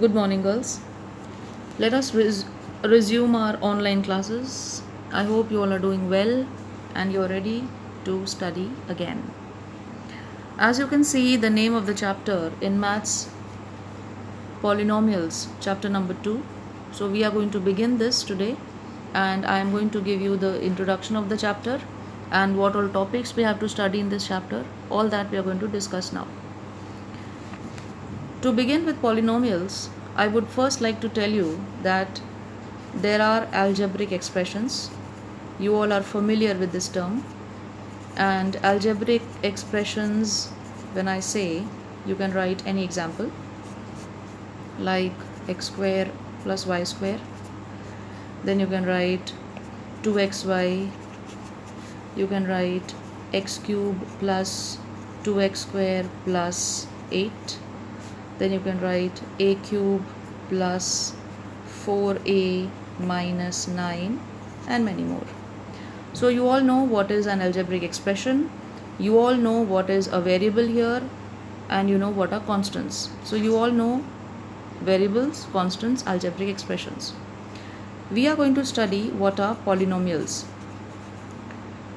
Good morning, girls. Let us resume our online classes. I hope you all are doing well and you're ready to study again. As you can see, the name of the chapter in Maths Polynomials, chapter number 2. So, we are going to begin this today, and I am going to give you the introduction of the chapter and what all topics we have to study in this chapter. All that we are going to discuss now. To begin with polynomials, I would first like to tell you that there are algebraic expressions. You all are familiar with this term. And algebraic expressions, when I say, you can write any example like x square plus y square. Then you can write 2xy. You can write x cube plus 2x square plus 8. Then you can write a cube plus 4a minus 9 and many more. So you all know what is an algebraic expression, you all know what is a variable here, and you know what are constants. So you all know variables, constants, algebraic expressions. We are going to study what are polynomials.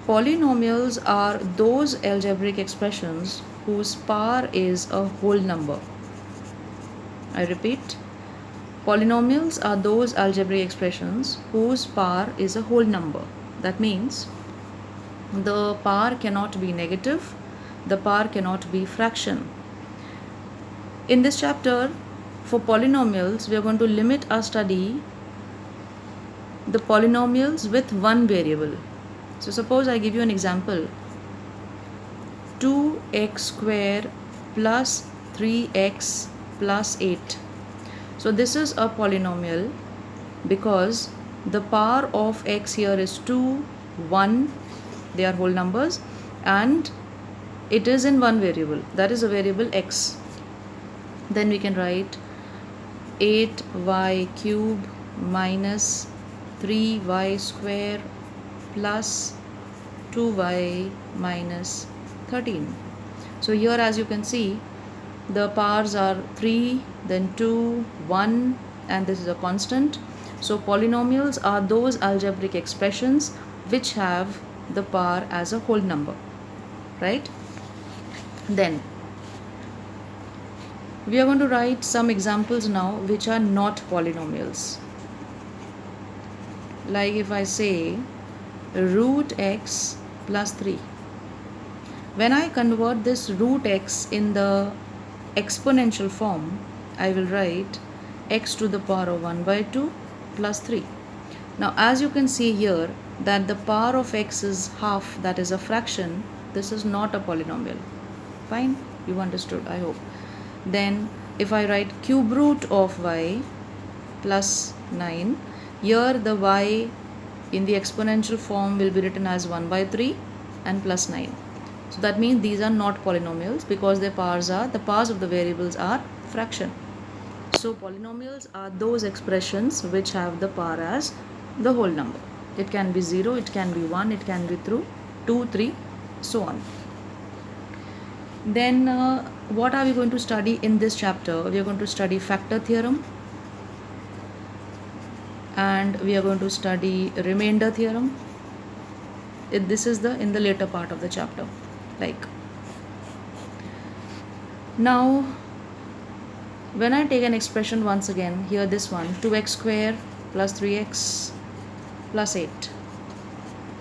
Polynomials are those algebraic expressions whose power is a whole number. I repeat, polynomials are those algebraic expressions whose power is a whole number. That means the power cannot be negative, the power cannot be fraction. In this chapter, for polynomials, we are going to limit our study the polynomials with one variable. So suppose I give you an example, 2x square plus 3x plus 8. So this is a polynomial because the power of x here is 2, 1, they are whole numbers, and it is in one variable, that is a variable x. Then we can write 8y cube minus 3y square plus 2y minus 13. So here, as you can see, the powers are 3, then 2, 1, and this is a constant. So polynomials are those algebraic expressions which have the power as a whole number, right? Then we are going to write some examples now which are not polynomials. Like if I say root x plus 3. When I convert this root x in the exponential form, I will write x to the power of 1 by 2 plus 3. Now as you can see here that the power of x is half, that is a fraction, this is not a polynomial. Fine, you understood, I hope. Then if I write cube root of y plus 9, here the y in the exponential form will be written as 1 by 3 and plus 9. So that means these are not polynomials because the powers of the variables are fraction. So polynomials are those expressions which have the power as the whole number. It can be 0, it can be 1, it can be 2, 3, so on. Then what are we going to study in this chapter? We are going to study factor theorem, and we are going to study remainder theorem. This is in the later part of the chapter. Like now, when I take an expression once again, here this one, 2x square plus 3x plus 8.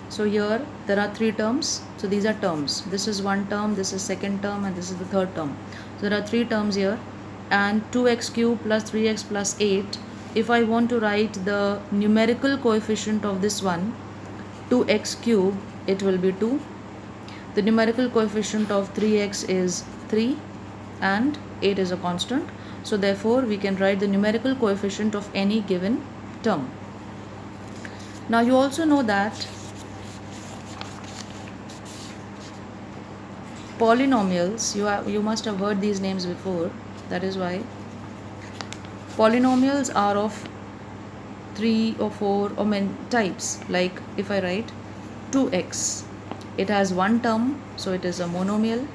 So here there are 3 terms. So these are terms. This is one term, this is second term, and this is the third term. So there are 3 terms here, and 2x cube plus 3x plus 8. If I want to write the numerical coefficient of this one, 2x cube, it will be 2. The numerical coefficient of 3x is 3 and 8 is a constant. So therefore we can write the numerical coefficient of any given term. Now you also know that polynomials, you must have heard these names before, that is why. Polynomials are of 3 or 4 or many types. Like if I write 2x, it has one term, so it is a monomial,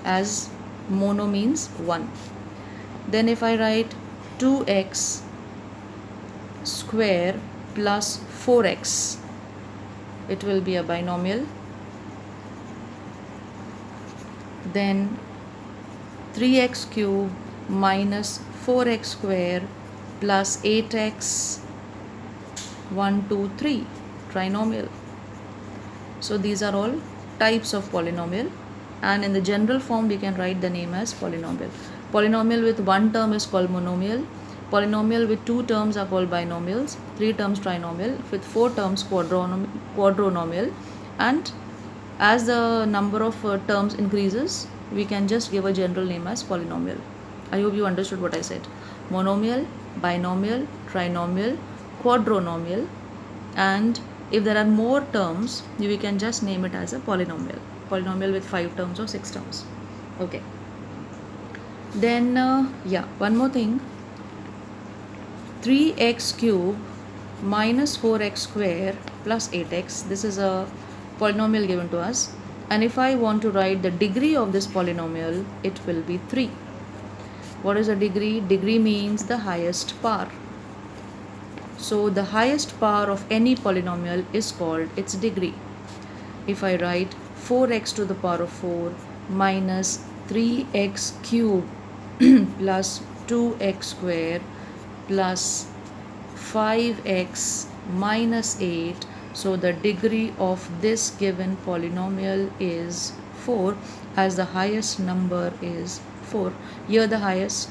as Mono means 1. Then if I write 2x square plus 4x, it will be a binomial. Then 3x cube minus 4x square plus 8x, 1, 2, 3, trinomial. So these are all types of polynomial, and in the general form we can write the name as polynomial. Polynomial with one term is called monomial. Polynomial with two terms are called binomials. Three terms trinomial. With four terms quadronomial. And as the number of terms increases, we can just give a general name as polynomial. I hope you understood what I said. Monomial, binomial, trinomial, quadronomial, and if there are more terms, we can just name it as a polynomial. Polynomial with 5 terms or 6 terms. Okay. Then, one more thing. 3x cube minus 4x square plus 8x. This is a polynomial given to us. And if I want to write the degree of this polynomial, it will be 3. What is a degree? Degree means the highest power. So the highest power of any polynomial is called its degree. If I write 4x to the power of 4 minus 3x cube plus 2x square plus 5x minus 8, so the degree of this given polynomial is 4, as the highest number is 4. Here the highest